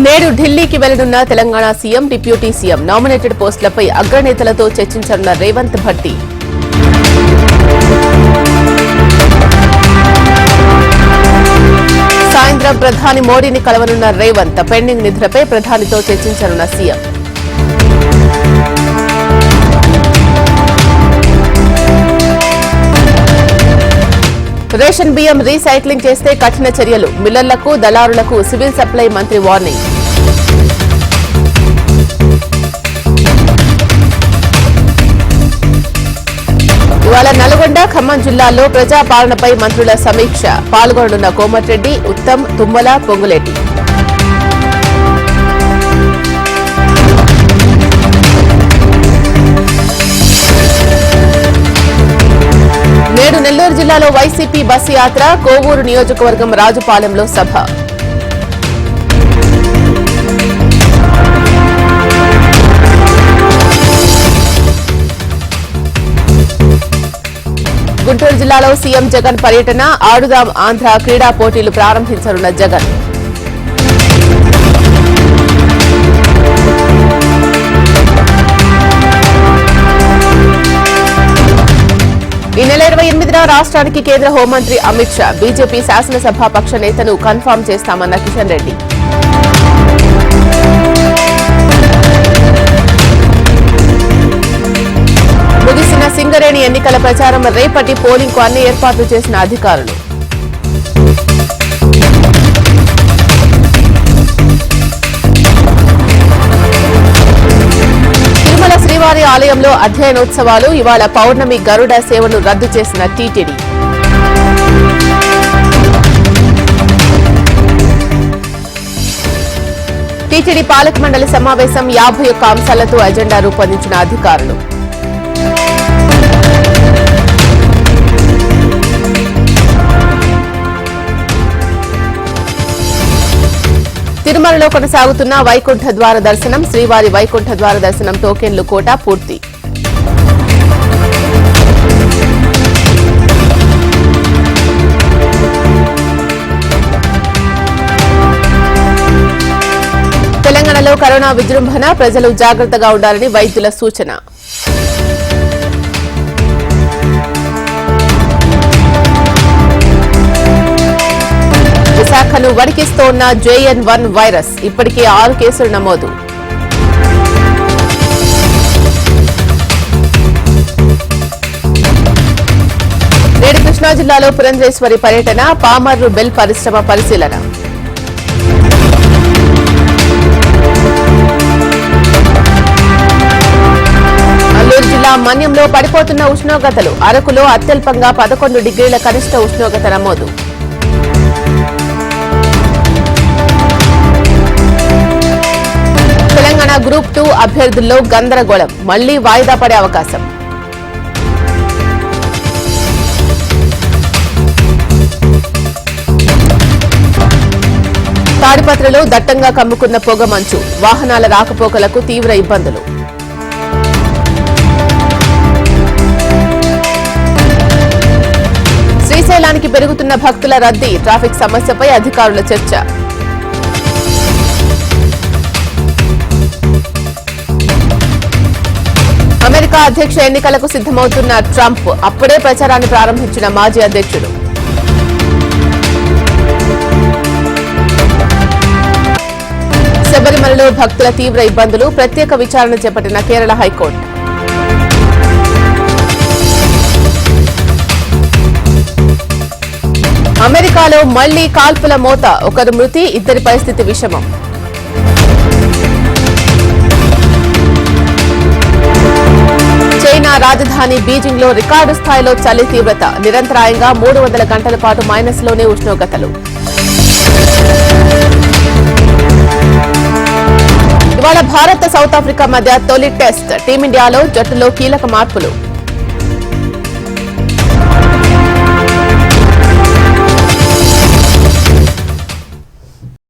నేడు ఢిల్లీకి వెళ్లనున్న Telangana CM, deputy CM nominated పోస్టులపై అగ్రనేతలతో చర్చించనున్న రేవంత్ భట్టి. సాయంత్రం ప్రధాని మోడీని కలవనున్న రేవంత్. పెండింగ్ నిధులపై ప్రధానితో చర్చించనున్న సీఎం. రేషన్ బియ్యం రీసైక్లింగ్ చేస్తే కఠిన చర్యలు. మిల్లర్లకు, దళారులకు సివిల్ సప్లై మంత్రి వార్నింగ్. ఇవాళ నల్గొండ, ఖమ్మం జిల్లాల్లో ప్రజాపాలనపై మంత్రుల సమీక్ష. పాల్గొననున్న కోమటిరెడ్డి, ఉత్తమ్, తుమ్మల, పొంగులేటి. నేడు నెల్లూరు జిల్లాలో వైసీపీ బస్సు యాత్ర. కోవూరు నియోజకవర్గం రాజుపాలెంలో సభ. గుంటూరు జిల్లాలో సీఎం జగన్ పర్యటన. ఆడుదాం ఆంధ్ర క్రీడా పోటీలు ప్రారంభించనున్న జగన్. ఈ నెల 28న రాష్ట్రానికి కేంద్ర హోంమంత్రి అమిత్ షా. బీజేపీ శాసనసభాపక్ష నేతను కన్ఫర్మ్ చేస్తామన్న కిషన్ రెడ్డి. ముగిసిన సింగరేణి ఎన్నికల ప్రచారం. రేపటి పోలింగ్ కు అన్ని ఏర్పాట్లు చేసిన అధికారులు. తిరుమల శ్రీవారి ఆలయంలో అధ్యయనోత్సవాలు. ఇవాళ పౌర్ణమి గరుడ సేవను రద్దు చేసిన టీటీడీ. టీటీడీ పాలక మండలి సమావేశం. 51 అంశాలతో అజెండా రూపొందించిన అధికారులు. తిరుమలలో కొనసాగుతున్న వైకుంఠ ద్వార దర్శనం. శ్రీవారి వైకుంఠ ద్వార దర్శనం టోకెన్లు కోటా పూర్తి. తెలంగాణలో కరోనా విజృంభణ. ప్రజలు జాగ్రత్తగా ఉండాలని వైద్యుల సూచన. విశాఖను వణికిస్తోన్న JN1 వైరస్. ఇప్పటికే 6 కేసులు నమోదు. నేడు కృష్ణా జిల్లాలో పురంధేశ్వరి పర్యటన. పామర్రు బెల్ పరిశ్రమ పరిశీలన. అల్లూరు జిల్లా మన్యంలో పడిపోతున్న ఉష్ణోగ్రతలు. అరకులో అత్యల్పంగా 11 డిగ్రీల కనిష్ట ఉష్ణోగ్రత నమోదు. తెలంగాణ గ్రూప్ 2 అభ్యర్థుల్లో గందరగోళం. మళ్లీ వాయిదా పడే అవకాశం. తాడిపత్రిలో దట్టంగా కమ్ముకున్న పొగ మంచు. వాహనాల రాకపోకలకు తీవ్ర ఇబ్బందులు. శ్రీశైలానికి పెరుగుతున్న భక్తుల రద్దీ. ట్రాఫిక్ సమస్యపై అధికారుల చర్చ. అమెరికా అధ్యక్ష ఎన్నికలకు సిద్ధమవుతున్న ట్రంప్. అప్పుడే ప్రచారాన్ని ప్రారంభించిన మాజీ అధ్యక్షుడు. శబరిమలలో భక్తుల తీవ్ర ఇబ్బందులు. ప్రత్యేక విచారణ చేపట్టిన కేరళ హైకోర్టు. అమెరికాలో మళ్లీ కాల్పుల మోత. ఒకరు మృతి, ఇద్దరి పరిస్థితి విషమం. చైనా రాజధాని బీజింగ్ లో రికార్డు స్థాయిలో చలి తీవ్రత. నిరంతరాయంగా 300 గంటల పాటు మైనస్లోనే ఉష్ణోగ్రతలు. ఇవాళ భారత్, సౌత్ ఆఫ్రికా మధ్య తొలి టెస్ట్. టీమిండియాలో జట్టులో కీలక మార్పులు.